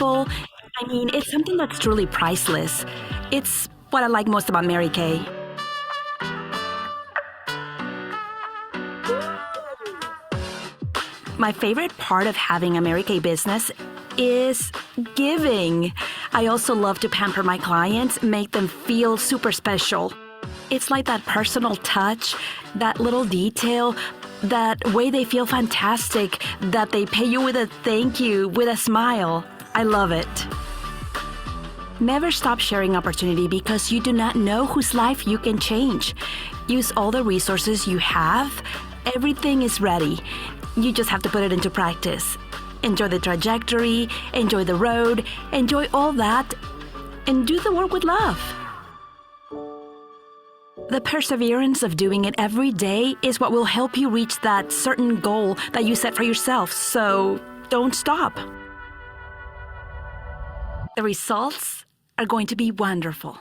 meaningful. I mean, it's something that's truly priceless. It's what I like most about Mary Kay. My favorite part of having a Mary Kay business is giving. I also love to pamper my clients, make them feel super special. It's like that personal touch, that little detail, that way they feel fantastic, that they pay you with a thank you, with a smile. I love it. Never stop sharing opportunity because you do not know whose life you can change. Use all the resources you have. Everything is ready. You just have to put it into practice. Enjoy the trajectory, enjoy the road, enjoy all that, and do the work with love. The perseverance of doing it every day is what will help you reach that certain goal that you set for yourself, so don't stop. The results are going to be wonderful.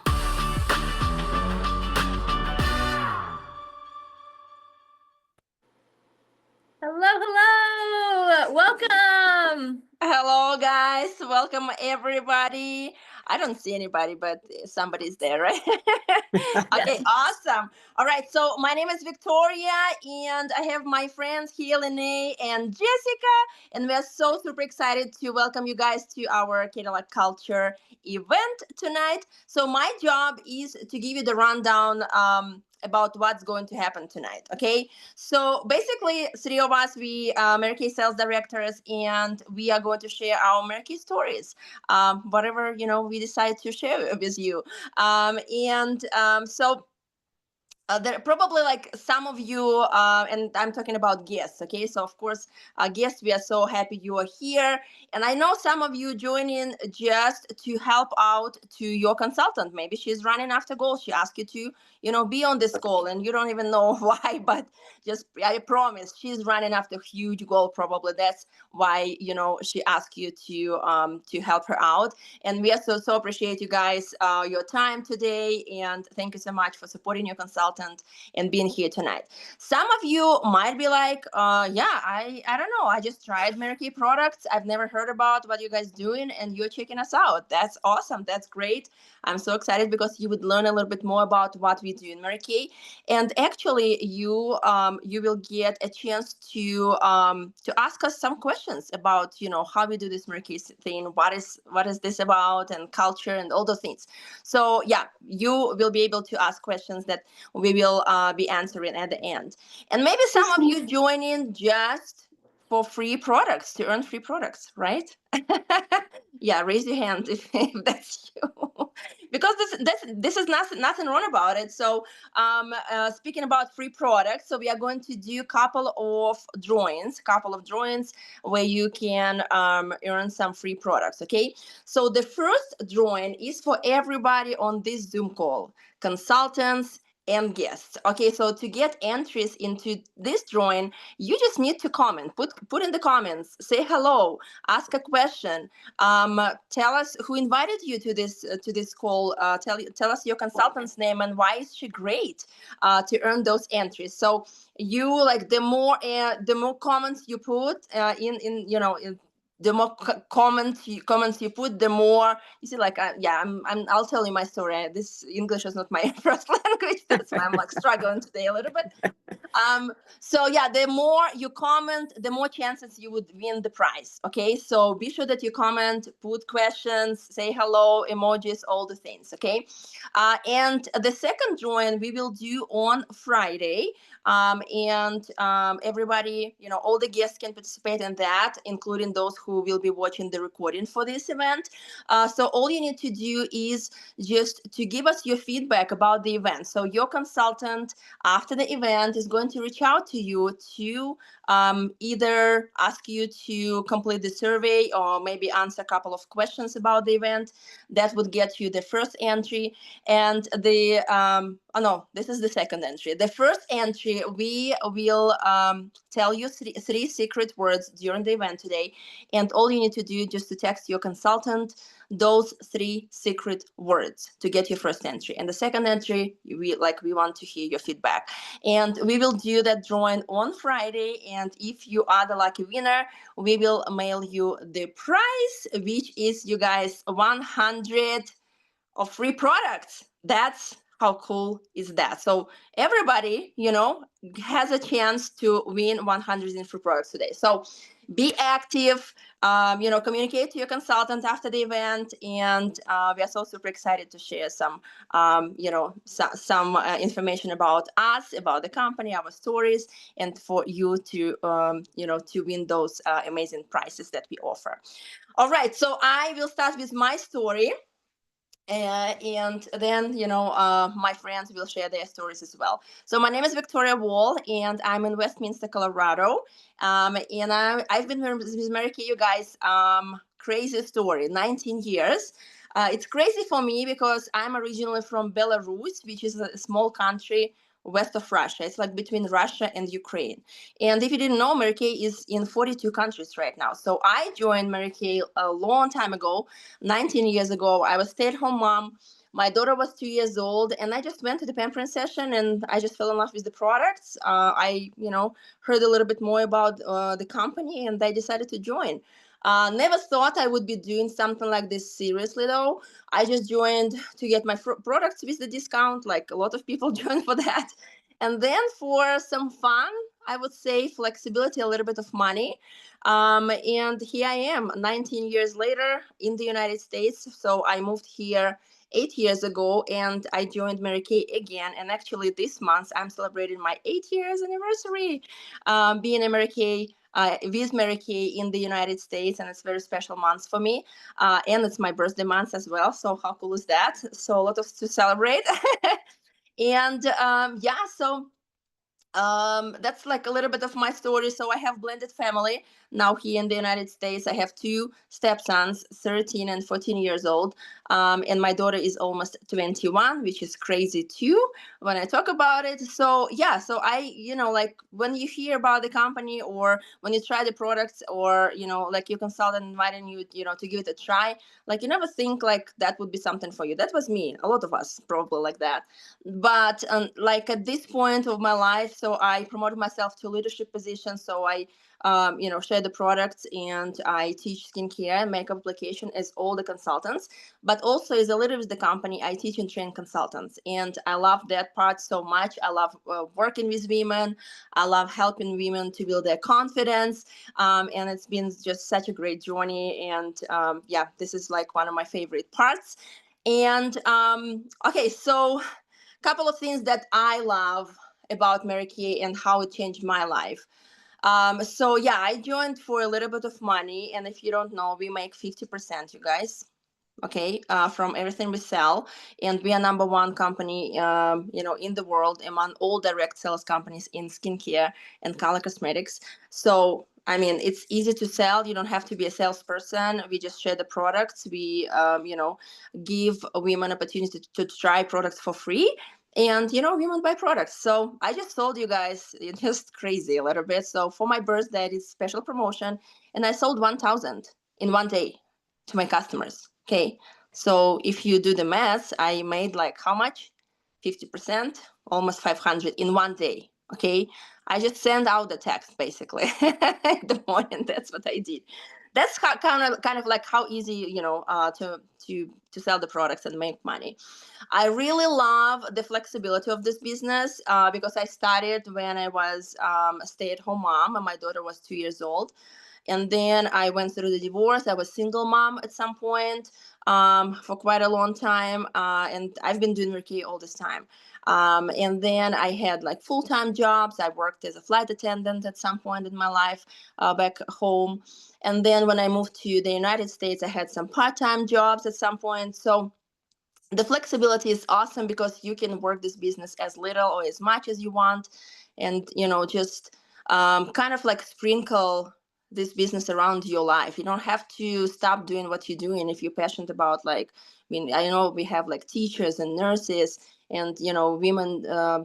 Hello. Welcome. Hello, guys. Welcome, everybody. I don't see anybody, but somebody's there, right? Okay, Yes. awesome. All right, so my name is Victoria, and I have my friends here, Lene and Jessica, and we're so super excited to welcome you guys to our Cadillac Culture event tonight. So my job is to give you the rundown about what's going to happen tonight, okay? So basically, three of us, we Mary Kay sales directors, and we are going to share our Mary Kay stories, whatever we decide to share with you. So there are probably like some of you, and I'm talking about guests, okay? So, of course, guests, we are so happy you are here. And I know some of you join in just to help out to your consultant. Maybe she's running after goals. She asked you to, be on this goal, and you don't even know why, but just, I promise, she's running after a huge goal. Probably that's why, she asked you to help her out. And we are so appreciate you guys, your time today. And thank you so much for supporting your consultant and being here tonight. Some of you might be like, I don't know. I just tried Mary Kay products. I've never heard about what you guys doing, and you're checking us out. That's awesome. That's great. I'm so excited because you would learn a little bit more about what we do in Mary Kay. And actually, you will get a chance to ask us some questions about how we do this Mary Kay thing. What is this about, and culture and all those things. So yeah, you will be able to ask questions that we will be answering at the end. And maybe some of you join in just for free products, to earn free products, right? Yeah, raise your hand if that's you. Because this is nothing wrong about it. So speaking about free products, so we are going to do a couple of drawings where you can earn some free products, okay? So the first drawing is for everybody on this Zoom call, consultants and guests. Okay, so to get entries into this drawing, you just need to comment. Put in the comments, say hello, ask a question, tell us who invited you to this call. Tell us your consultant's name and why is she great, to earn those entries. So you like the more comments you put in the more comments you put, the more you see. Like I'll tell you my story. This English is not my first language. That's why I'm like struggling today a little bit. So yeah, the more you comment, the more chances you would win the prize. Okay, so be sure that you comment, put questions, say hello, emojis, all the things. Okay, and the second drawing we will do on Friday. Everybody, all the guests can participate in that, including those who will be watching the recording for this event. So all you need to do is just to give us your feedback about the event. So your consultant after the event is going to reach out to you to either ask you to complete the survey or maybe answer a couple of questions about the event. That would get you the first entry. And this is the second entry. The first entry, we will tell you three secret words during the event today. And all you need to do just to text your consultant those three secret words to get your first entry. And the second entry, we want to hear your feedback. And we will will do that drawing on Friday, and if you are the lucky winner, we will mail you the prize, which is, you guys, 100 of free products. That's how cool is that? So everybody, has a chance to win 100 in free products today. So be active, communicate to your consultant after the event, and we are so super excited to share some, information about us, about the company, our stories, and for you to, to win those amazing prizes that we offer. All right, so I will start with my story. And then, my friends will share their stories as well. So my name is Victoria Wall, and I'm in Westminster, Colorado. And I've been with Mary Kay, you guys. Crazy story, 19 years. It's crazy for me because I'm originally from Belarus, which is a small country west of Russia. It's like between Russia and Ukraine. And if you didn't know, Mary Kay is in 42 countries right now. So I joined Mary Kay a long time ago, 19 years ago. I was stay-at-home mom. My daughter was 2 years old, and I just went to the pampering session, and I just fell in love with the products. I, heard a little bit more about the company, and I decided to join. Never thought I would be doing something like this seriously, though. I just joined to get my products with the discount, like a lot of people join for that. And then for some fun, I would say flexibility, a little bit of money. And here I am, 19 years later in the United States. So I moved here 8 years ago, and I joined Mary Kay again. And actually, this month I'm celebrating my 8 years anniversary being a Mary Kay. With Mary Kay in the United States, and it's a very special month for me. And it's my birthday month as well. So how cool is that? So a lot of to celebrate. And so that's like a little bit of my story. So I have blended family now here in the United States. I have two stepsons, 13 and 14 years old. And my daughter is almost 21, which is crazy too when I talk about it. So yeah, so I, like when you hear about the company, or when you try the products, or, like your consultant inviting you, to give it a try, like you never think like that would be something for you. That was me. A lot of us probably like that. But like at this point of my life, so I promoted myself to leadership position. So I share the products, and I teach skincare and makeup application as all the consultants, but also as a leader with the company, I teach and train consultants. And I love that part so much. I love working with women. I love helping women to build their confidence. And it's been just such a great journey. And this is like one of my favorite parts. And okay, so couple of things that I love about Mary Kay and how it changed my life. I joined for a little bit of money, and if you don't know, we make 50%, you guys. Okay, from everything we sell, and we are number one company, in the world among all direct sales companies in skincare and color cosmetics. So I mean, it's easy to sell. You don't have to be a salesperson. We just share the products. We, give women opportunity to try products for free. And, women buy products. So I just told you guys, it's just crazy a little bit. So for my birthday, it's special promotion. And I sold 1,000 in one day to my customers. Okay. So if you do the math, I made like how much? 50%, almost 500 in one day. Okay. I just send out the text basically in the morning. That's what I did. That's how, kind of like how easy, to sell the products and make money. I really love the flexibility of this business because I started when I was a stay-at-home mom, and my daughter was 2 years old. And then I went through the divorce. I was single mom at some point for quite a long time. And I've been doing Mary Kay all this time. And then I had like full-time jobs. I worked as a flight attendant at some point in my life back home. And then when I moved to the United States, I had some part-time jobs at some point. So the flexibility is awesome because you can work this business as little or as much as you want, and just kind of like sprinkle this business around your life. You don't have to stop doing what you're doing if you're passionate about, like, I mean, I know we have like teachers and nurses and, you know, women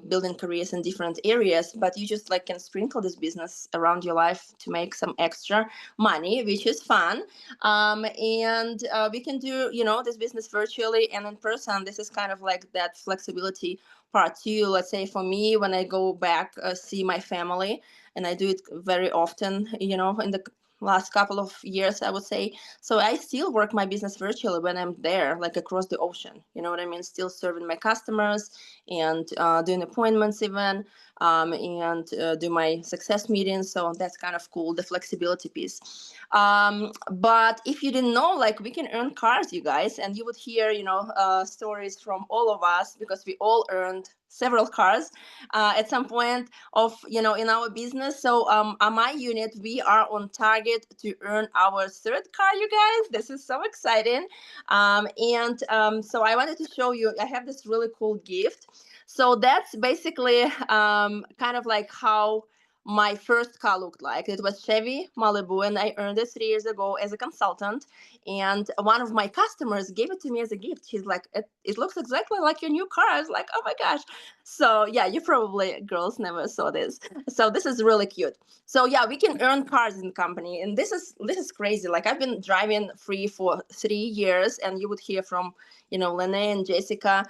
building careers in different areas, but you just like can sprinkle this business around your life to make some extra money, which is fun. And we can do, you know, this business virtually and in person. This is kind of like that flexibility part too. Let's say for me, when I go back see my family, and I do it very often, you know, in the last couple of years, I would say. So I still work my business virtually when I'm there, like across the ocean. You know what I mean? Still serving my customers and doing appointments even, and do my success meetings. So that's kind of cool, the flexibility piece. But if you didn't know, like, we can earn cars, you guys, and you would hear, you know, stories from all of us, because we all earned several cars at some point of, you know, in our business. So on my unit, we are on target to earn our third car, you guys. This is so exciting. So I wanted to show you, I have this really cool gift. So that's basically kind of like how my first car looked like. It was Chevy Malibu, and I earned it 3 years ago as a consultant. And one of my customers gave it to me as a gift. She's like, it looks exactly like your new car. I was like, oh my gosh. So yeah, you probably girls never saw this. So this is really cute. So yeah, we can earn cars in the company, and this is crazy. Like, I've been driving free for 3 years, and you would hear from, you know, Lene and Jessica.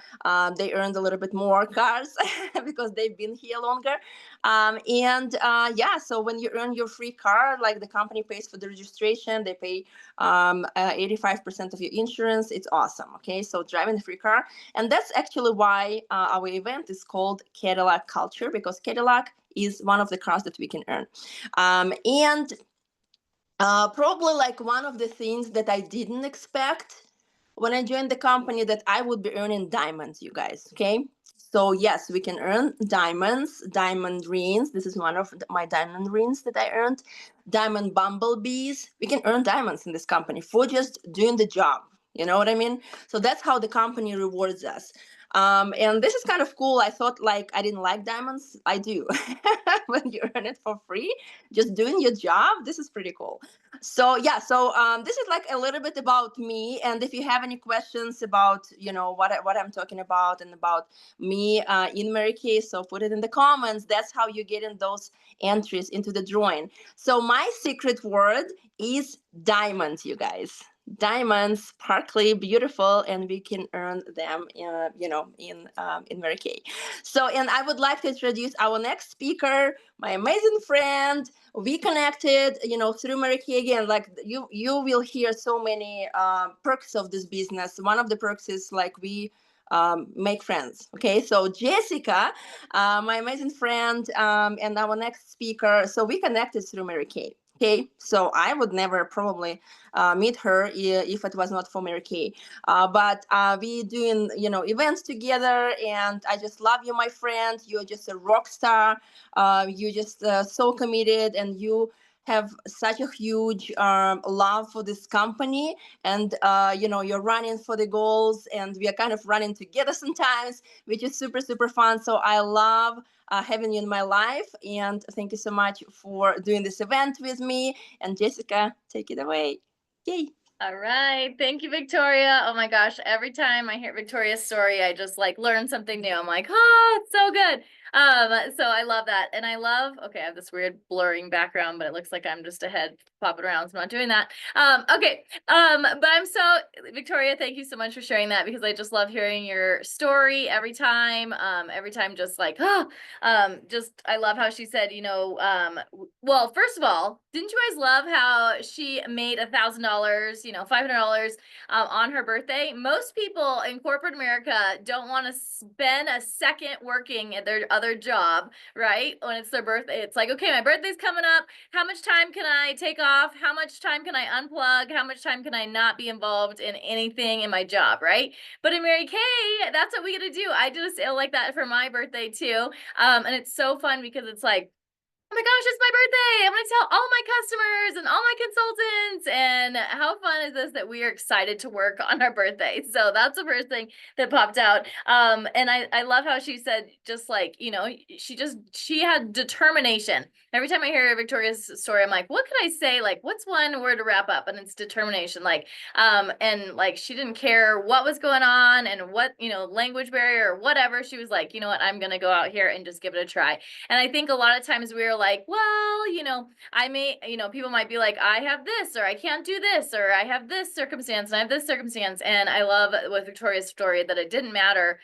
They earned a little bit more cars because they've been here longer. Yeah, so when you earn your free car, like, the company pays for the registration, they pay 85% of your insurance. It's awesome. Okay, so driving a free car, and that's actually why our event is called Cadillac Culture, because Cadillac is one of the cars that we can earn. And probably like one of the things that I didn't expect when I joined the company, that I would be earning diamonds, you guys. Okay. So yes, we can earn diamonds, diamond rings. This is one of my diamond rings that I earned. Diamond bumblebees. We can earn diamonds in this company for just doing the job. You know what I mean? So that's how the company rewards us. And this is kind of cool. I thought, like, I didn't like diamonds. I do. When you earn it for free, just doing your job, this is pretty cool. So yeah, so this is like a little bit about me. And if you have any questions about, you know, what I'm talking about and about me in Mary Kay, so put it in the comments. That's how you get in those entries into the drawing. So my secret word is diamonds, you guys. Diamonds, sparkly, beautiful, and we can earn them, you know, in Mary Kay. So, and I would like to introduce our next speaker, my amazing friend. We connected, you know, through Mary Kay again. Like, you will hear so many perks of this business. One of the perks is, like, we make friends. Okay, so Jessica, my amazing friend, and our next speaker. So we connected through Mary Kay. Okay, so I would never probably meet her if it was not for Mary Kay. But we doing, you know, events together, and I just love you, my friend. You're just a rock star. You're just so committed, and you have such a huge love for this company. And you know, you're running for the goals, and we are kind of running together sometimes, which is super, super fun. So I love having you in my life, and thank you so much for doing this event with me. And Jessica, take it away. Yay. All right. Thank you, Victoria. Oh my gosh. Every time I hear Victoria's story, I just like learn something new. I'm like, oh, it's so good. So I love that. And I love, okay, I have this weird blurring background, but it looks like I'm just a head popping around, so I'm not doing that. Okay. But I'm so, Victoria, thank you so much for sharing that, because I just love hearing your story every time. Just like, just, I love how she said, you know, well, first of all, didn't you guys love how she made $1,000, you know, $500 on her birthday? Most people in corporate America don't want to spend a second working at their other job, right? When it's their birthday, it's like, okay, my birthday's coming up. How much time can I take off? How much time can I unplug? How much time can I not be involved in anything in my job, right? But in Mary Kay, that's what we get to do. I did a sale like that for my birthday too. And it's so fun because it's like, oh my gosh, it's my birthday. I'm going to tell all my customers and all my consultants. And how fun is this that we are excited to work on our birthday? So that's the first thing that popped out. And I love how she said, just like, you know, she had determination. every time I hear Victoria's story, I'm like, what could I say? Like, what's one word to wrap up? And it's determination. Like, and like, she didn't care what was going on and what, language barrier or whatever. She was like, you know what, I'm going to go out here and just give it a try. And I think a lot of times we're like, well, I may, people might be like, I have this, or I can't do this, or I have this circumstance and I have this circumstance. And I love with Victoria's story that it didn't matter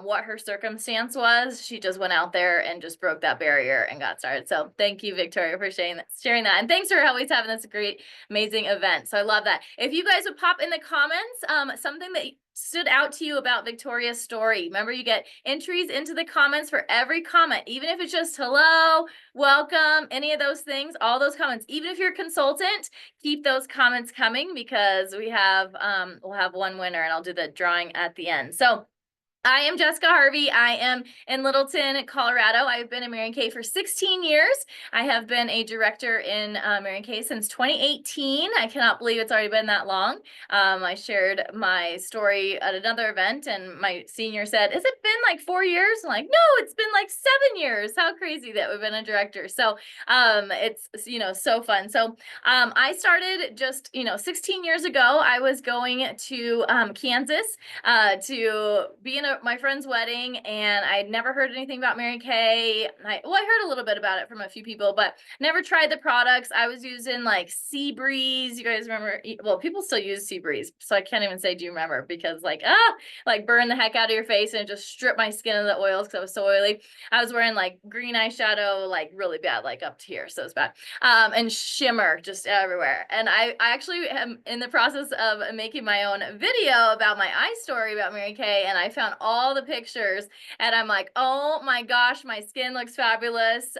what her circumstance was. She just went out there and just broke that barrier and got started. So thank you, Victoria, for sharing that. And thanks for always having this great, amazing event. So I love that. If you guys would pop in the comments, something that stood out to you about Victoria's story. Remember, you get entries into the comments for every comment, even if it's just hello, welcome, any of those things, all those comments. Even if you're a consultant, keep those comments coming, because we'll have one winner, and I'll do the drawing at the end. So I am Jessica Harvey. I am in Littleton, Colorado. I've been in Mary Kay for 16 years. I have been a director in Mary Kay since 2018. I cannot believe it's already been that long. I shared my story at another event, and my senior said, has it been like 4 years? I'm like, no, it's been like 7 years. How crazy that we've been a director. So it's, so fun. So I started just, 16 years ago. I was going to Kansas to be in my friend's wedding, and I'd never heard anything about Mary Kay. I heard a little bit about it from a few people, but never tried the products. I was using like Sea Breeze. You guys remember? Well, people still use Sea Breeze, so I can't even say, do you remember? Because like burn the heck out of your face, and it just stripped my skin of the oils because I was so oily. I was wearing like green eyeshadow, like really bad, like up to here, so it's bad. And shimmer just everywhere. And I actually am in the process of making my own video about my eye story about Mary Kay, and I found all the pictures, and I'm like, oh my gosh, my skin looks fabulous.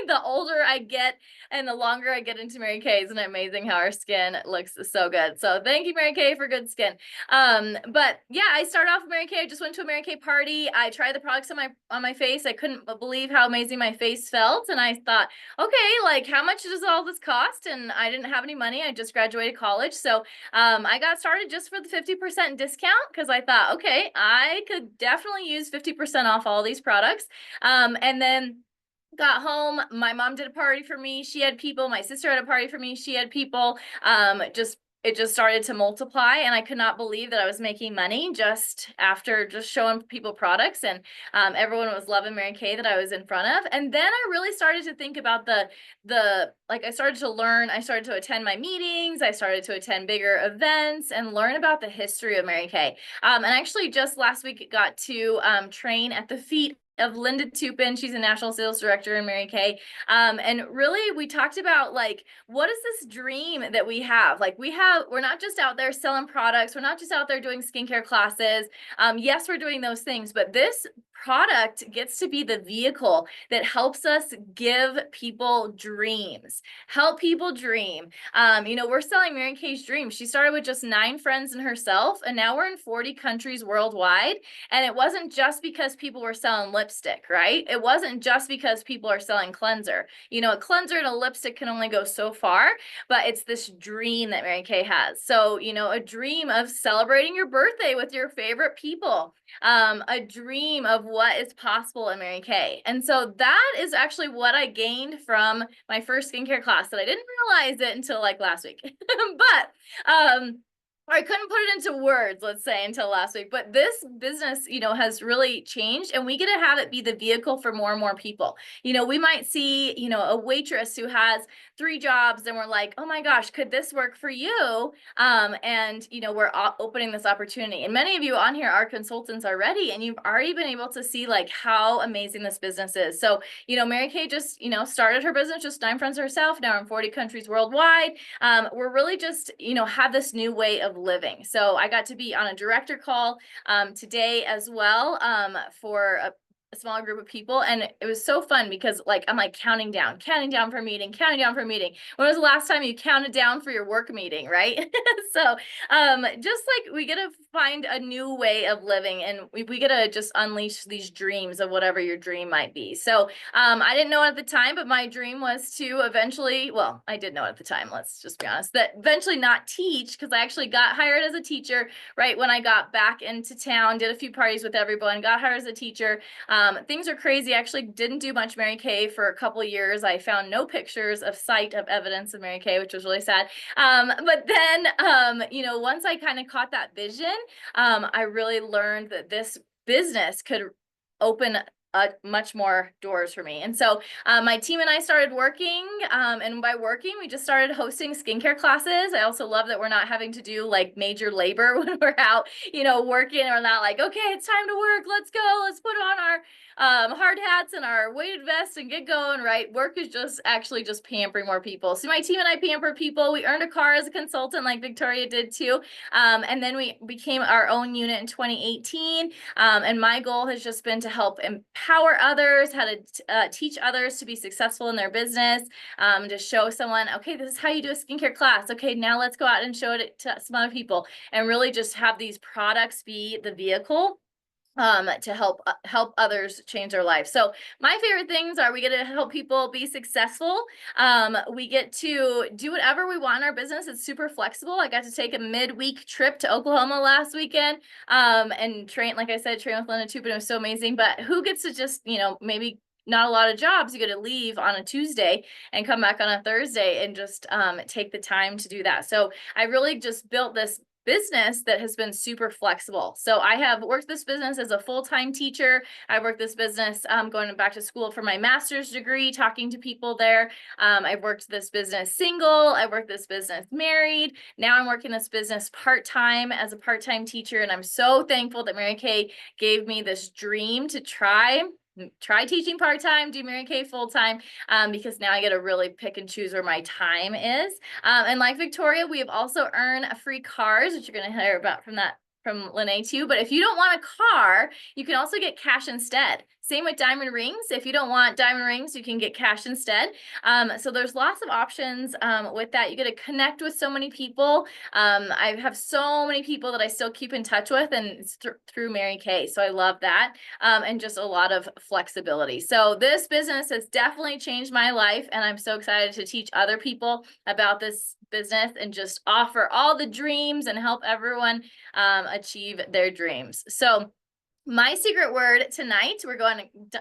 The older I get and the longer I get into Mary Kay, isn't it amazing how our skin looks so good? So thank you, Mary Kay, for good skin. But yeah, I started off with Mary Kay. I just went to a Mary Kay party. I tried the products on my face. I couldn't believe how amazing my face felt, and I thought, okay, like how much does all this cost? And I didn't have any money. I just graduated college, so I got started just for the 50% discount, because I thought, okay, I could definitely use 50% off all these products. And then got home, my mom did a party for me. She had people. My sister had a party for me. She had people. It just started to multiply, and I could not believe that I was making money just after just showing people products, and everyone was loving Mary Kay that I was in front of. And then I really started to think about I started to learn. I started to attend my meetings. I started to attend bigger events and learn about the history of Mary Kay. And actually just last week got to train at the feet of Linda Tupin. She's a national sales director in Mary Kay. And really we talked about like, what is this dream that we have? Like we're not just out there selling products. We're not just out there doing skincare classes. Yes, we're doing those things, but this product gets to be the vehicle that helps us give people dreams, help people dream. We're selling Mary Kay's dream. She started with just 9 friends and herself, and now we're in 40 countries worldwide. And it wasn't just because people were selling lipstick, right? It wasn't just because people are selling cleanser. A cleanser and a lipstick can only go so far, but it's this dream that Mary Kay has. So, a dream of celebrating your birthday with your favorite people, a dream of what is possible in Mary Kay. And so that is actually what I gained from my first skincare class, that I didn't realize it until like last week. But I couldn't put it into words, let's say, until last week. But this business, has really changed, and we get to have it be the vehicle for more and more people. We might see, a waitress who has 3 jobs, and we're like, oh my gosh, could this work for you? And we're opening this opportunity. And many of you on here are consultants already, and you've already been able to see like how amazing this business is. So, Mary Kay just, started her business, just 9 friends herself. Now in 40 countries worldwide. We're really just, have this new way of living. So I got to be on a director call today as well for a small group of people, and it was so fun because I'm like counting down for a meeting. When was the last time you counted down for your work meeting, right? So just like we get to find a new way of living, and we get to just unleash these dreams of whatever your dream might be. So I didn't know it at the time, but my dream was to eventually, well, I did know it at the time, let's just be honest, that eventually not teach, because I actually got hired as a teacher right when I got back into town, did a few parties with everyone, got hired as a teacher. Things are crazy. I actually didn't do much Mary Kay for a couple of years. I found no pictures of sight of evidence of Mary Kay, which was really sad. But then, once I kind of caught that vision, I really learned that this business could open much more doors for me. And so my team and I started working, and by working, we just started hosting skincare classes. I also love that we're not having to do like major labor when we're out, working. We're not like, okay, it's time to work. Let's go. Let's put on our hard hats and our weighted vests and get going, right? Work is just actually just pampering more people. So my team and I pamper people. We earned a car as a consultant like Victoria did too. And then we became our own unit in 2018. And my goal has just been to help empower others, how to teach others to be successful in their business, to show someone, okay, this is how you do a skincare class. Okay, now let's go out and show it to some other people, and really just have these products be the vehicle to help others change their life. So my favorite things are we get to help people be successful. We get to do whatever we want in our business. It's super flexible. I got to take a midweek trip to Oklahoma last weekend and train, like I said, train with Linda too, but it was so amazing. But who gets to just, maybe not a lot of jobs, you get to leave on a Tuesday and come back on a Thursday and just take the time to do that. So I really just built this business that has been super flexible. So I have worked this business as a full-time teacher. I worked this business going back to school for my master's degree, talking to people there. I've worked this business single. I worked this business married. Now I'm working this business part-time as a part-time teacher. And I'm so thankful that Mary Kay gave me this dream to try teaching part-time, do Mary Kay full-time, because now I get to really pick and choose where my time is. And like Victoria, we have also earned free cars, which you're going to hear about from Lene too. But if you don't want a car, you can also get cash instead. Same with diamond rings. If you don't want diamond rings, you can get cash instead. So there's lots of options with that. You get to connect with so many people. I have so many people that I still keep in touch with, and it's through Mary Kay. So I love that. And just a lot of flexibility. So this business has definitely changed my life, and I'm so excited to teach other people about this business and just offer all the dreams and help everyone achieve their dreams. So my secret word tonight,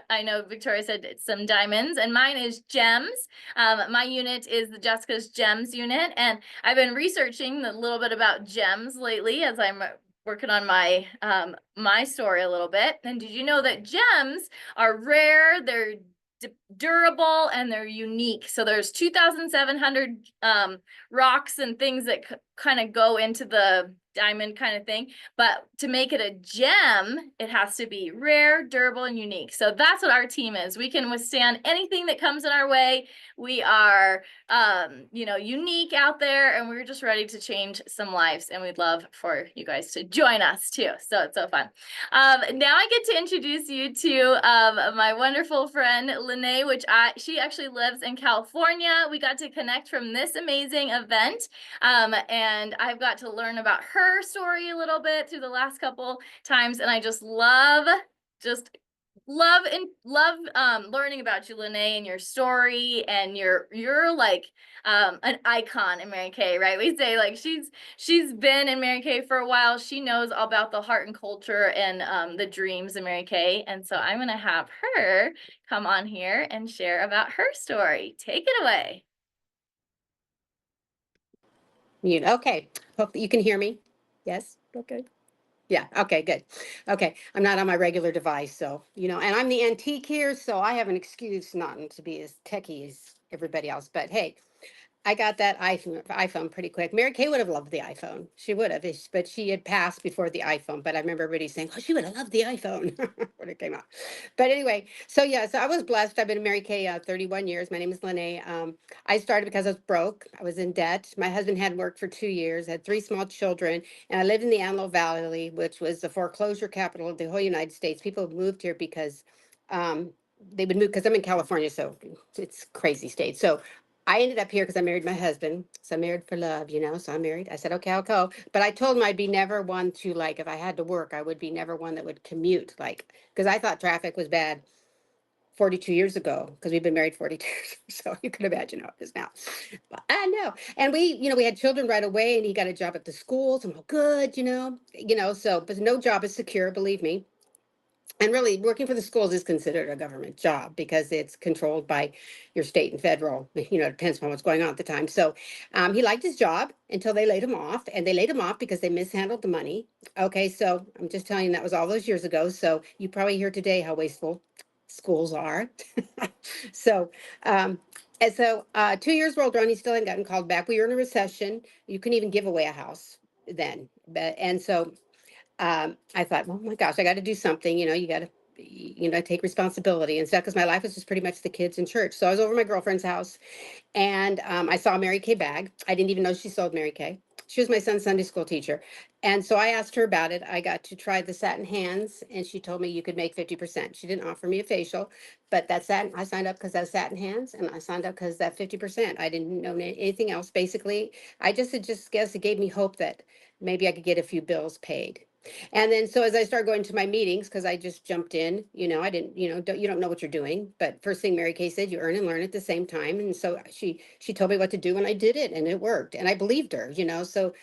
I know Victoria said it's some diamonds, and mine is gems. My unit is the Jessica's Gems unit, and I've been researching a little bit about gems lately as I'm working on my my story a little bit. And did you know that gems are rare, they're durable, and they're unique? So there's 2,700 rocks and things that kind of go into the diamond kind of thing, but to make it a gem, it has to be rare, durable, and unique. So that's what our team is. We can withstand anything that comes in our way. We are unique out there, and we're just ready to change some lives, and we'd love for you guys to join us too. So it's so fun. Now I get to introduce you to my wonderful friend Lene, she actually lives in California. We got to connect from this amazing event, and I've got to learn about her story a little bit through the last couple times, and I just love learning about you, Lene, and your story, and you're like an icon in Mary Kay, right? We say like she's been in Mary Kay for a while. She knows all about the heart and culture and the dreams of Mary Kay, and so I'm gonna have her come on here and share about her story. Take it away. Mute. Okay. Hope you can hear me. Yes. Okay. Yeah. Okay. Good. Okay. I'm not on my regular device, so and I'm the antique here, so I have an excuse not to be as techie as everybody else. But hey, I got that iPhone pretty quick. Mary Kay would have loved the iPhone. She would have, but she had passed before the iPhone. But I remember everybody saying, "Oh, she would have loved the iPhone" when it came out. But anyway, so I was blessed. I've been in Mary Kay 31 years. My name is Lene. I started because I was broke. I was in debt. My husband hadn't worked for 2 years. Had 3 small children, and I lived in the Antelope Valley, which was the foreclosure capital of the whole United States. People moved here because they would move because I'm in California, so it's a crazy state. So I ended up here because I married my husband. So I'm married for love, so I'm married. I said, okay, I'll go. But I told him I'd be never one to, like, if I had to work, I would be never one that would commute, like, because I thought traffic was bad 42 years ago, because we've been married 42 years. So you can imagine how it is now. But I know. And we had children right away, and he got a job at the schools. I'm all good, so, but no job is secure, believe me. And really, working for the schools is considered a government job because it's controlled by your state and federal. You know, it depends on what's going on at the time. So he liked his job until they laid him off, and they laid him off because they mishandled the money. Okay, so I'm just telling you that was all those years ago. So you probably hear today how wasteful schools are. So, and so 2 years rolled around, he still hadn't gotten called back. We were in a recession. You couldn't even give away a house then. And so I thought, oh my gosh, I got to do something. You know, you got to, take responsibility and stuff because my life was just pretty much the kids in church. So I was over at my girlfriend's house and I saw a Mary Kay bag. I didn't even know she sold Mary Kay. She was my son's Sunday school teacher. And so I asked her about it. I got to try the satin hands and she told me you could make 50%. She didn't offer me a facial, but that satin, I signed up because that's satin hands and I signed up because that 50%. I didn't know anything else. Basically, I just guess it gave me hope that maybe I could get a few bills paid. And then, so as I started going to my meetings, because I just jumped in, I didn't, you don't know what you're doing. But first thing Mary Kay said, you earn and learn at the same time. And so she told me what to do and I did it and it worked. And I believed her, So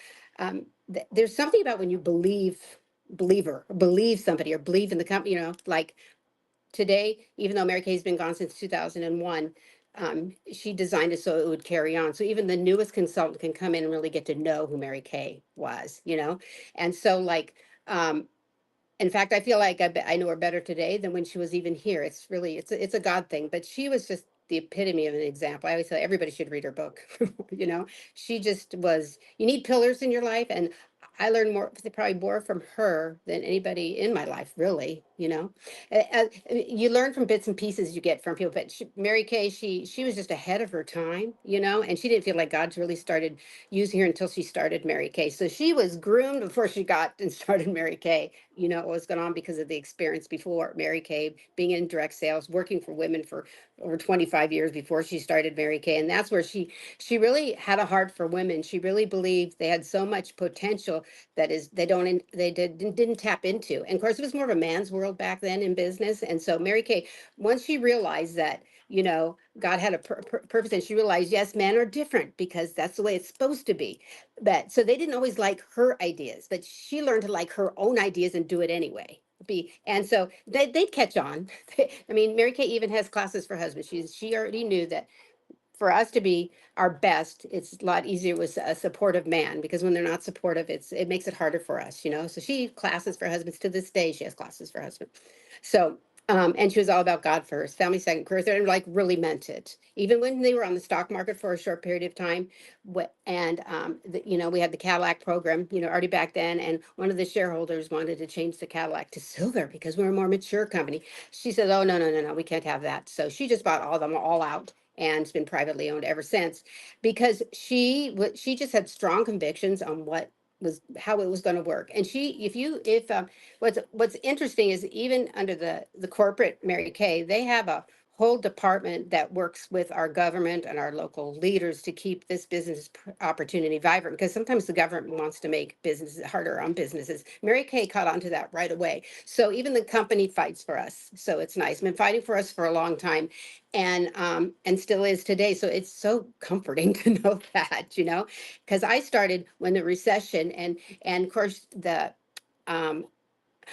there's something about when you believe somebody or believe in the company, like today, even though Mary Kay's been gone since 2001, she designed it so it would carry on. So even the newest consultant can come in and really get to know who Mary Kay was. And so like, in fact, I feel like I know her better today than when she was even here. It's really, it's a God thing, but she was just the epitome of an example. I always say everybody should read her book. She just was, you need pillars in your life. And I learned probably more from her than anybody in my life, really. You learn from bits and pieces you get from people, but Mary Kay, she was just ahead of her time, and she didn't feel like God's really started using her until she started Mary Kay. So she was groomed before she got and started Mary Kay. What was going on because of the experience before Mary Kay, being in direct sales, working for women for over 25 years before she started Mary Kay. And that's where she really had a heart for women. She really believed they had so much potential that is didn't tap into. And of course, it was more of a man's world back then in business. And so Mary Kay, once she realized that, God had a purpose, and she realized, yes, men are different because that's the way it's supposed to be. But so they didn't always like her ideas, but she learned to like her own ideas and do it anyway. And so they'd catch on. I mean, Mary Kay even has classes for husbands. She already knew that for us to be our best, it's a lot easier with a supportive man, because when they're not supportive, it makes it harder for us. So she classes for husbands to this day. She has classes for husbands. So and she was all about God first, family second, career third, and like really meant it. Even when they were on the stock market for a short period of time, and we had the Cadillac program, already back then, and one of the shareholders wanted to change the Cadillac to silver because we're a more mature company. She said, "Oh no, no, no, no, we can't have that." So she just bought all of them all out, and it's been privately owned ever since, because she just had strong convictions on how it was going to work. And what's interesting is even under the corporate Mary Kay, they have a whole department that works with our government and our local leaders to keep this business opportunity vibrant, because sometimes the government wants to make businesses harder on businesses. Mary Kay caught on to that right away. So even the company fights for us. So it's nice. Been fighting for us for a long time, and still is today. So it's so comforting to know that, because I started when the recession, and of course um,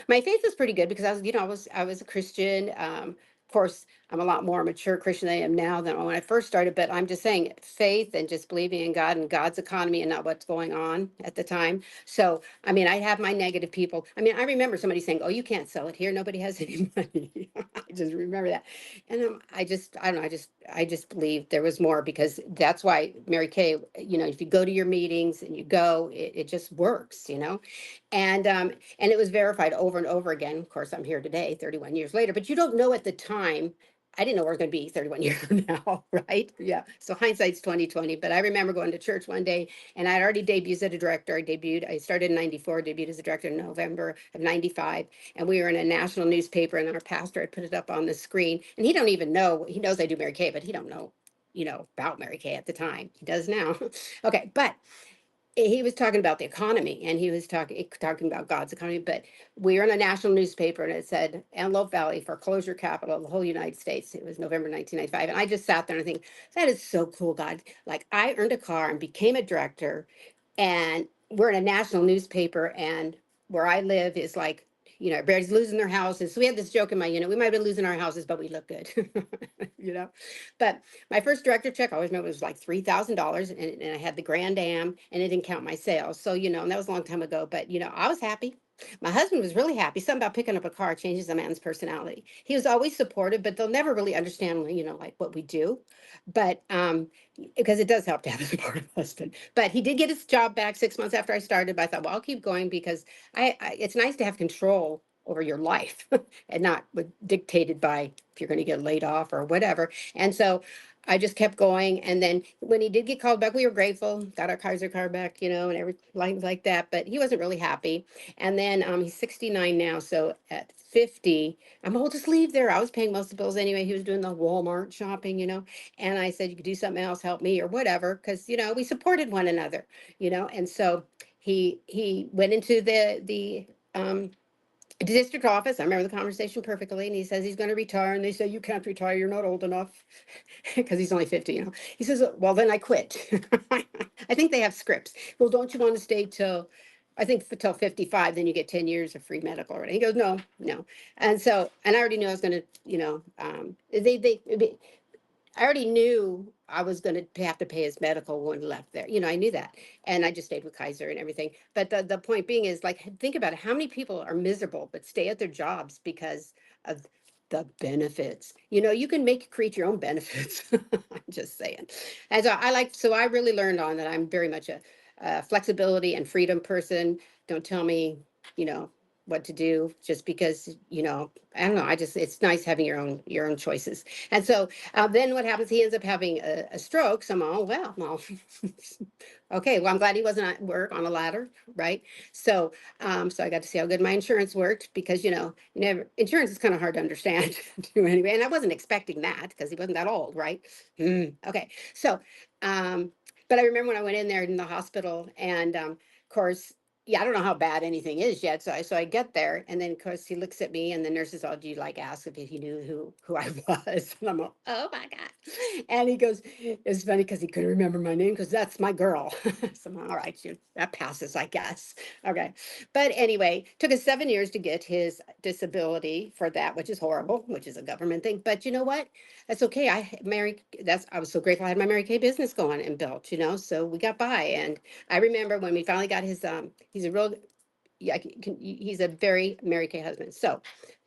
my faith was pretty good because I was a Christian. Of course, I'm a lot more mature Christian than I am now than when I first started. But I'm just saying, faith and just believing in God and God's economy and not what's going on at the time. So, I mean, I have my negative people. I mean, I remember somebody saying, "Oh, you can't sell it here. Nobody has any money." I just remember that, and I don't know. I just believe there was more, because that's why Mary Kay. If you go to your meetings and you go, it just works. And it was verified over and over again. Of course, I'm here today, 31 years later, but you don't know at the time. I didn't know where it was going to be 31 years from now, right? Yeah. So hindsight's 2020. But I remember going to church one day, and I'd already debuted as a director. I started in 94, debuted as a director in November of 95. And we were in a national newspaper, and our pastor had put it up on the screen. And he don't even know, he knows I do Mary Kay, but he don't know, about Mary Kay at the time. He does now. Okay. But he was talking about the economy, and he was talking about God's economy. But we were in a national newspaper, and it said Antelope Valley foreclosure capital of the whole United States. It was November 1995. And I just sat there and I think, that is so cool, God. Like, I earned a car and became a director, and we're in a national newspaper, and where I live is like, you know, everybody's losing their houses. So we had this joke in my unit, we might have been losing our houses, but we look good, you know. But my first director check, I always remember, it was like $3,000, and I had the Grand Am, and it didn't count my sales. So, you know, and that was a long time ago, but, you know, I was happy. My husband was really happy. Something about picking up a car changes a man's personality. He was always supportive, but they'll never really understand, you know, like what we do. But because it does help to have a supportive husband. But he did get his job back 6 months after I started. But I thought, well, I'll keep going because it's nice to have control over your life and not dictated by if you're going to get laid off or whatever. And so I just kept going. And then when he did get called back, we were grateful, got our Kaiser car back, you know, and everything like that. But he wasn't really happy. And then he's 69 now. So at 50, I'm like, well, just leave there. I was paying most of the bills anyway. He was doing the Walmart shopping, you know. And I said, you could do something else, help me or whatever. Because, you know, we supported one another, you know. And so he went into the district office. I remember the conversation perfectly. And he says he's going to retire. And they say, you can't retire. You're not old enough. Because he's only 50, you know. He says, well, then I quit. I think they have scripts. Well, don't you want to stay till, I think till 55, then you get 10 years of free medical. Already. He goes, no, no. And so, and I already knew I was going to, you know, I already knew I was going to have to pay his medical when he left there. You know, I knew that. And I just stayed with Kaiser and everything. But the point being is, like, think about it. How many people are miserable but stay at their jobs because of the benefits? You know, you can create your own benefits. I'm just saying. And so I really learned on that. I'm very much a flexibility and freedom person. Don't tell me, you know, what to do just because, you know, I don't know. It's nice having your own choices. And so then what happens? He ends up having a stroke. So I'm all, well, okay. Well, I'm glad he wasn't at work on a ladder, right? So, so I got to see how good my insurance worked because, you know, insurance is kind of hard to understand too anyway. And I wasn't expecting that because he wasn't that old, right? Okay. So, but I remember when I went in there in the hospital and, of course, yeah, I don't know how bad anything is yet. So I get there, and then of course he looks at me, and the nurses all do like ask if he knew who I was, and I'm like, oh my god! And he goes, it's funny because he couldn't remember my name because that's my girl. So I'm like, all right, that passes, I guess. Okay, but anyway, took us 7 years to get his disability for that, which is horrible, which is a government thing. But you know what? That's okay. I was so grateful I had my Mary Kay business going and built, you know. So we got by, and I remember when we finally got his he's a real, yeah, he's a very Mary Kay husband. So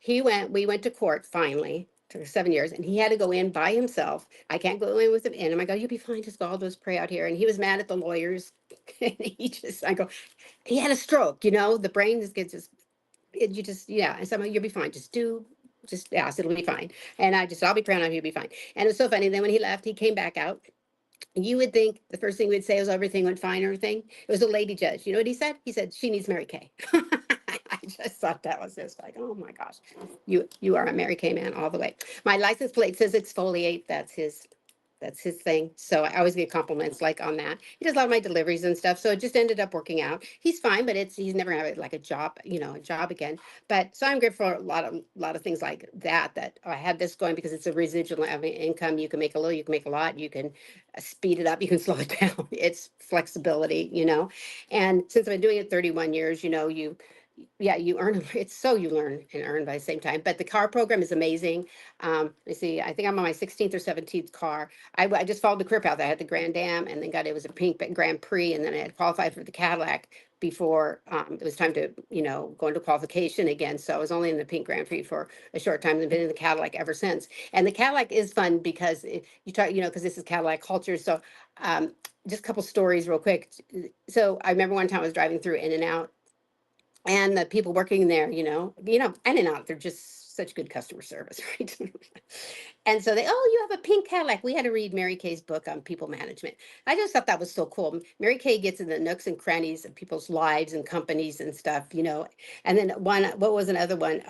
we went to court finally. Took 7 years, and he had to go in by himself. I can't go in with him in. And I go, you'll be fine. Just go, I'll just pray out here. And he was mad at the lawyers. And I go, he had a stroke, you know, the brain gets just, yeah. And so I'm like, you'll be fine. Just ask, it'll be fine. And I'll be praying on, you'll be fine. And it was so funny. Then when he left, he came back out. You would think the first thing we'd say was everything went fine, everything. It was a lady judge. You know what he said? He said, she needs Mary Kay. I just thought that was just like, oh my gosh, you are a Mary Kay man all the way. My license plate says exfoliate. That's his thing. So I always get compliments like on that. He does a lot of my deliveries and stuff. So it just ended up working out. He's fine, but he's never had like a job, you know, a job again. But so I'm grateful for a lot of things like that I had this going because it's a residual income. You can make a little, you can make a lot, you can speed it up, you can slow it down. It's flexibility, you know. And since I've been doing it 31 years, you know, you earn, it's so you learn and earn by the same time. But the car program is amazing. Let's see, I think I'm on my 16th or 17th car. I just followed the career path. I had the Grand Am, and then it was a pink Grand Prix, and then I had qualified for the Cadillac before it was time to, you know, go into qualification again. So I was only in the pink Grand Prix for a short time and been in the Cadillac ever since. And the Cadillac is fun because you talk, you know, because this is Cadillac culture. So just a couple stories real quick. So I remember one time I was driving through In-N-Out, and the people working there, you know, In-N-Out, they're just such good customer service, right? And so you have a pink Cadillac. We had to read Mary Kay's book on people management. I just thought that was so cool. Mary Kay gets in the nooks and crannies of people's lives and companies and stuff, you know. And then what was another one?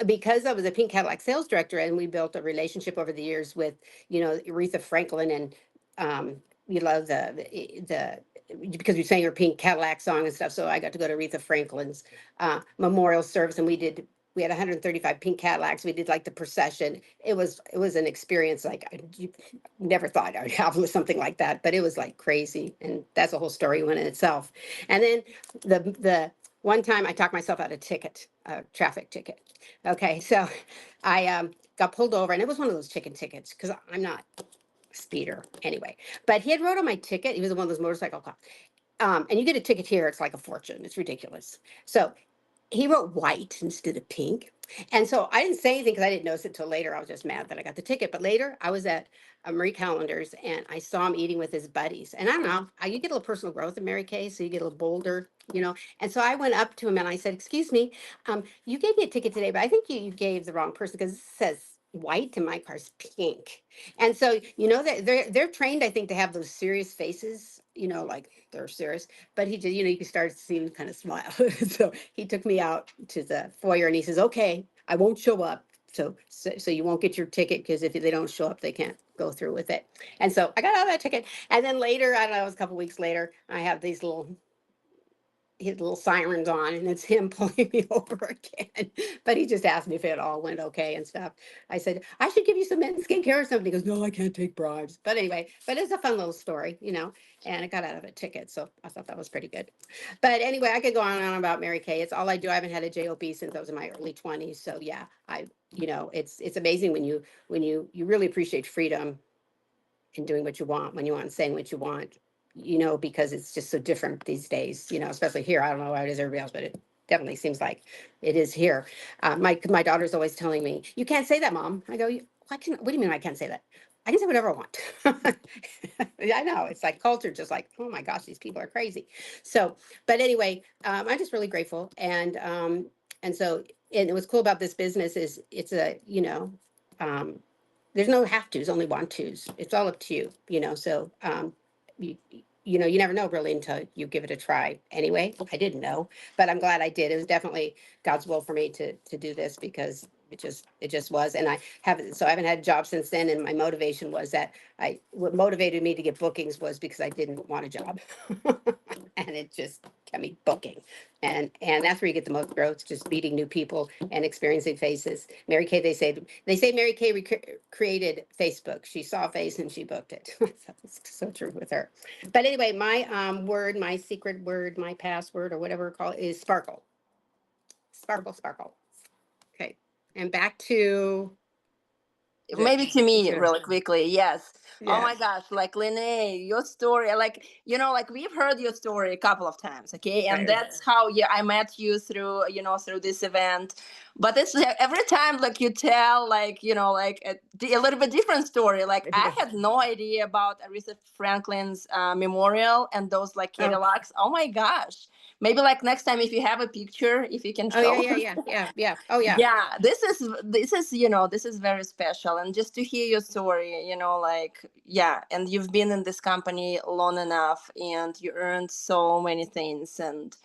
Because I was a pink Cadillac sales director, and we built a relationship over the years with, you know, Aretha Franklin, and you love the because we sang her pink Cadillac song and stuff. So I got to go to Aretha Franklin's memorial service, and we had 135 pink Cadillacs. We did like the procession. It was an experience like you never thought I'd have something like that, but it was like crazy, and that's a whole story in itself. And then one time I talked myself out of a traffic ticket. Okay, so I got pulled over, and it was one of those chicken tickets because I'm not a speeder anyway. But he had wrote on my ticket. He was one of those motorcycle cops. And you get a ticket here, it's like a fortune. It's ridiculous. So he wrote white instead of pink. And so I didn't say anything because I didn't notice it till later. I was just mad that I got the ticket. But later I was at Marie Callender's and I saw him eating with his buddies. And I don't know, you get a little personal growth in Mary Kay, so you get a little bolder, you know. And so I went up to him and I said, "Excuse me, you gave me a ticket today, but I think you gave the wrong person because it says white and my car's pink." And so, you know, that they're trained, I think, to have those serious faces, you know, like they're serious. But he did, you know, you could start to see him kind of smile. So he took me out to the foyer and he says, "Okay, I won't show up. So you won't get your ticket because if they don't show up, they can't go through with it." And so I got out of that ticket. And then later, I don't know, it was a couple weeks later, I have these his little sirens on and it's him pulling me over again. But he just asked me if it all went okay and stuff. I said, "I should give you some men's skincare or something." He goes, "No, I can't take bribes." But anyway, but it's a fun little story, you know, and I got out of a ticket. So I thought that was pretty good. But anyway, I could go on and on about Mary Kay. It's all I do. I haven't had a job since I was in my early 20s. So yeah, you know, it's amazing when you really appreciate freedom and doing what you want when you want and saying what you want, you know, because it's just so different these days, you know, especially here. I don't know how it is everybody else, but it definitely seems like it is here. My daughter's always telling me, "You can't say that, Mom." I go, "I can, what do you mean I can't say that? I can say whatever I want." I know, it's like culture, just like, oh my gosh, these people are crazy. So, but anyway, I'm just really grateful. And so, and what's cool about this business is it's a, you know, um, there's no have tos, only want tos. It's all up to you, you know. So you, you know, you never know really until you give it a try. Anyway, I didn't know, but I'm glad I did. It was definitely God's will for me to do this because it just was. And I haven't had a job since then. And my motivation was that what motivated me to get bookings was because I didn't want a job. And it just kept me booking. And that's where you get the most growth, just meeting new people and experiencing faces. Mary Kay, they say Mary Kay created Facebook. She saw a face and she booked it. That's so true with her. But anyway, my word, my secret word, my password, or whatever call it, is sparkle. Sparkle, sparkle. Okay. And back to Maybe to me to really quickly, yes. Oh my yes. gosh, like Lene, your story, like, you know, like we've heard your story a couple of times, okay, and Right. that's how, yeah, I met you through, you know, through this event. But it's every time like you tell, like, you know, like a little bit different story. Like I had no idea about Aretha Franklin's memorial and those like Oh, Cadillacs. Oh my gosh, maybe like next time if you have a picture, if you can oh yeah, show. yeah, yeah, yeah, yeah. Oh yeah. Yeah, this is, you know, this is very special. And just to hear your story, you know, like, yeah, and you've been in this company long enough and you earned so many things. And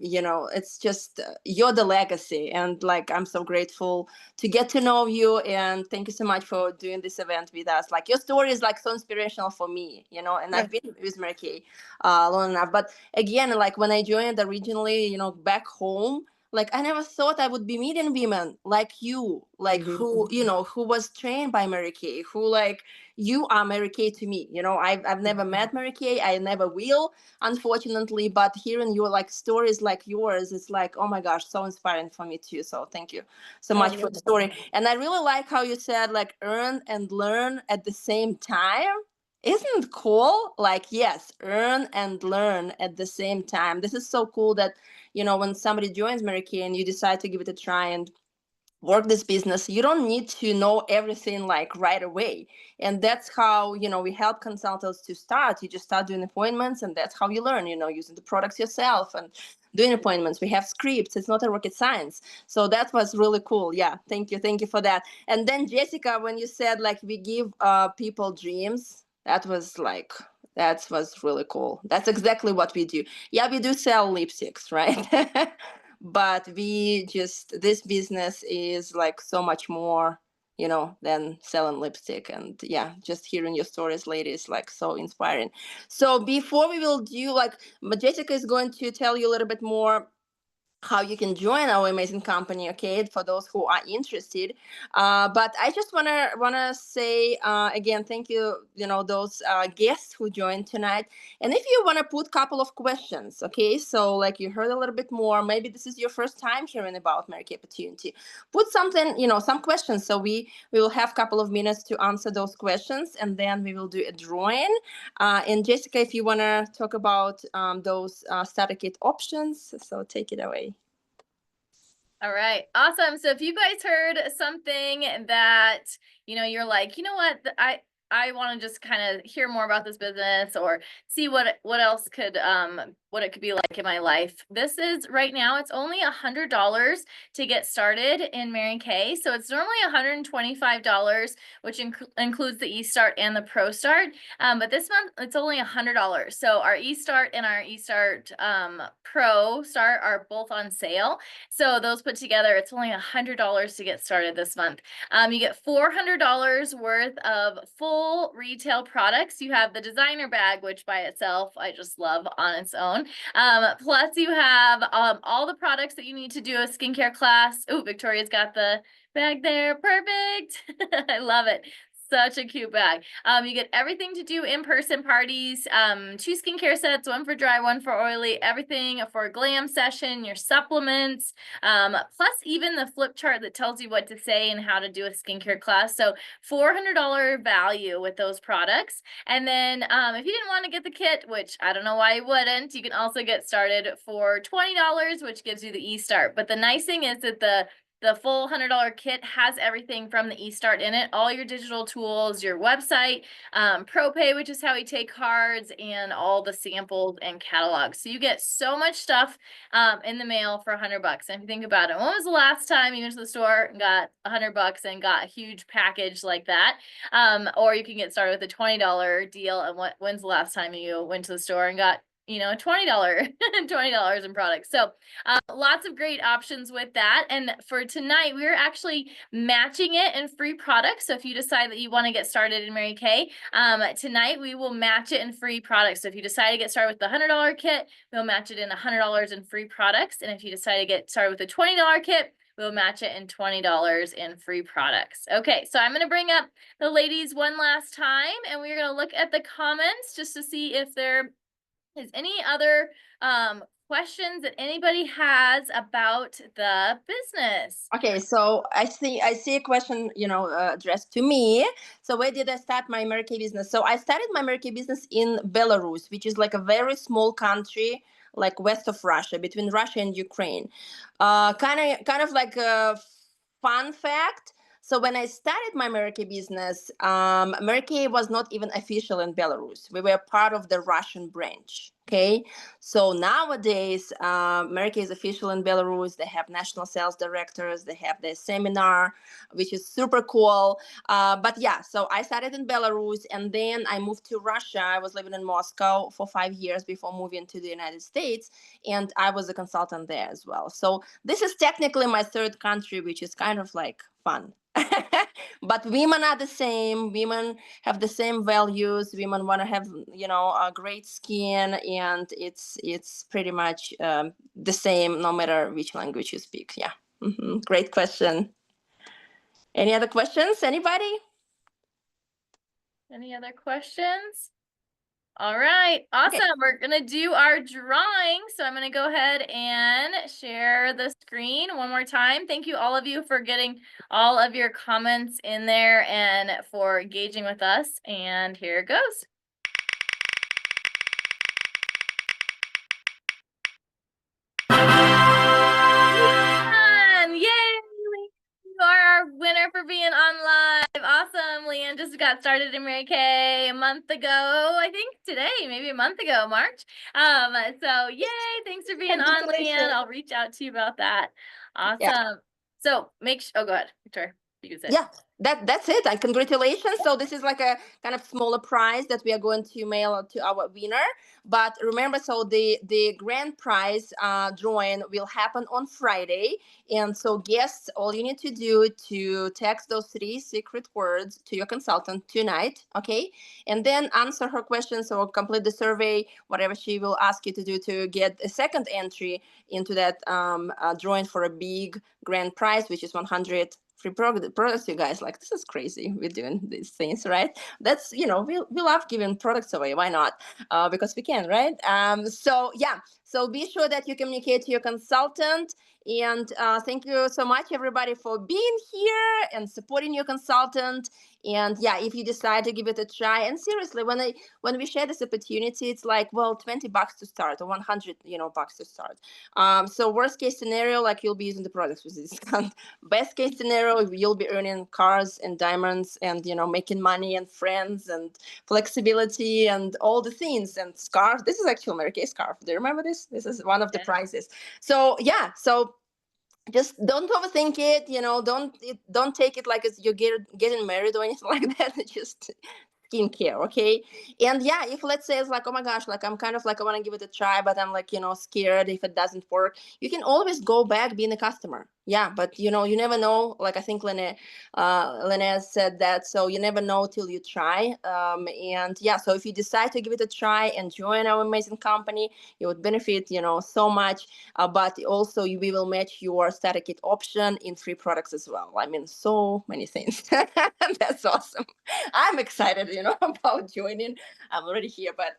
you know, it's just you're the legacy. And like, I'm so grateful to get to know you, and thank you so much for doing this event with us. Like, your story is like so inspirational for me, you know. And I've been with Mary Kay long enough, but again, like when I joined originally, you know, back home, like I never thought I would be meeting women like you, like Hmm. who, you know, who was trained by Mary Kay, who, like, you are Mary Kay to me. You know, I've never met Mary Kay, I never will, unfortunately, but hearing your like stories like yours, it's like, oh my gosh, so inspiring for me too. So thank you so Oh, much you're for the story. And I really like how you said like earn and learn at the same time. Isn't it cool? Like, yes, earn and learn at the same time. This is so cool that, you know, when somebody joins Mary Kay and you decide to give it a try and work this business, you don't need to know everything like right away. And that's how, you know, we help consultants to start. You just start doing appointments, and that's how you learn, you know, using the products yourself and doing appointments. We have scripts. It's not a rocket science. So that was really cool. Yeah, thank you for that. And then Jessica, when you said like we give people dreams, that was like, that was really cool. That's exactly what we do. Yeah, we do sell lipsticks, right? But we just, this business is like so much more, you know, than selling lipstick. And yeah, just hearing your stories, ladies, like so inspiring. So before we will do like, Jessica is going to tell you a little bit more how you can join our amazing company, okay, for those who are interested. But I just wanna say again, thank you, those guests who joined tonight. And if you want to put a couple of questions, okay, so like you heard a little bit more, maybe this is your first time hearing about Mary Kay Opportunity, put something, some questions, so we will have a couple of minutes to answer those questions, and then we will do a drawing. And Jessica, if you want to talk about those starter kit options, so take it away. All right. Awesome. So if you guys heard something that, you're like, you know what, I want to just kind of hear more about this business or see what else could what it could be like in my life. This is right now, it's only $100 to get started in Mary Kay. So it's normally $125, which includes the eStart and the Pro Start. But this month it's only $100. So our eStart and our eStart Pro Start are both on sale. So those put together, it's only $100 to get started this month. You get $400 worth of full retail products. You have the designer bag, which by itself, I just love on its own. Plus you have all the products that you need to do a skincare class. Oh, Victoria's got the bag there. Perfect. I love it. Such a cute bag. You get everything to do in-person parties, 2 skincare sets, 1 for dry, 1 for oily, everything for a glam session, your supplements, plus even the flip chart that tells you what to say and how to do a skincare class. So $400 value with those products. And then if you didn't want to get the kit, which I don't know why you wouldn't, you can also get started for $20, which gives you the eStart. But the nice thing is that the full $100 kit has everything from the eStart in it, all your digital tools, your website, ProPay, which is how we take cards, and all the samples and catalogs. So you get so much stuff in the mail for $100. And if you think about it, when was the last time you went to the store and got $100 and got a huge package like that? Or you can get started with a $20 deal. And when's the last time you went to the store and got $20 in products? So lots of great options with that. And for tonight, we're actually matching it in free products. So if you decide that you want to get started in Mary Kay, tonight we will match it in free products. So if you decide to get started with the $100 kit, we'll match it in $100 in free products. And if you decide to get started with a $20 kit, we'll match it in $20 in free products. Okay, so I'm going to bring up the ladies one last time, and we're going to look at the comments just to see if there is any other questions that anybody has about the business. Okay, so I see a question, addressed to me. So where did I start my Mary Kay business? So I started my Mary Kay business in Belarus, which is like a very small country, like west of Russia, between Russia and Ukraine. Kind of like a fun fact. So when I started my Mary Kay business, Mary Kay was not even official in Belarus. We were part of the Russian branch. Okay, so nowadays, Mary Kay is official in Belarus. They have national sales directors. They have their seminar, which is super cool. But yeah, so I started in Belarus, and then I moved to Russia. I was living in Moscow for 5 years before moving to the United States, and I was a consultant there as well. So this is technically my 3rd country, which is kind of like fun. But women are the same. Women have the same values. Women want to have, a great skin, and it's pretty much the same no matter which language you speak. Yeah. Great question. Any other questions? Anybody? Any other questions? All right, awesome. Okay. We're gonna do our drawing. So I'm gonna go ahead and share the screen one more time. Thank you all of you for getting all of your comments in there and for engaging with us. And here it goes. Yay! You are our winner for being on live. Awesome. Leanne just got started in Mary Kay a month ago. I think today, maybe a month ago, March. So yay, thanks for being on, Leanne. I'll reach out to you about that. Awesome. Yeah. So oh, go ahead, Victoria. use it. Yeah, that's it. And congratulations. So this is like a kind of smaller prize that we are going to mail to our winner. But remember, so the grand prize drawing will happen on Friday. And so guests, all you need to do to text those 3 secret words to your consultant tonight, okay? And then answer her questions or complete the survey, whatever she will ask you to do to get a second entry into that drawing for a big grand prize, which is 100 free products. You guys, like, this is crazy, we're doing these things, right? That's, we love giving products away, why not? Because we can, right? So yeah, so be sure that you communicate to your consultant. And thank you so much, everybody, for being here and supporting your consultant. And yeah, if you decide to give it a try, and seriously, when we share this opportunity, it's like, well, $20 to start or 100 bucks to start. So worst case scenario, like, you'll be using the products with a discount. Best case scenario, you'll be earning cars and diamonds and making money and friends and flexibility and all the things and scarf. This is actually Mary Kay scarf. Do you remember this? This is one of the prizes. So yeah, so just don't overthink it. Don't take it like it's you're getting married or anything like that. Just skincare, okay? And yeah, if let's say it's like, oh my gosh, like, I'm kind of like, I want to give it a try, but I'm like, scared if it doesn't work, you can always go back being a customer. Yeah, but you never know. Like, I think Lene said that, so you never know till you try. And yeah, so if you decide to give it a try and join our amazing company, you would benefit so much. But also we will match your starter kit option in free products as well. I mean, so many things. That's awesome. I'm excited, about joining. I'm already here, but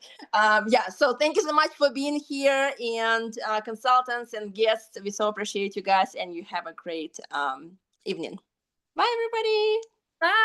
yeah. So thank you so much for being here, and consultants and guests. We so appreciate you guys, and you have a great evening. Bye, everybody. Bye.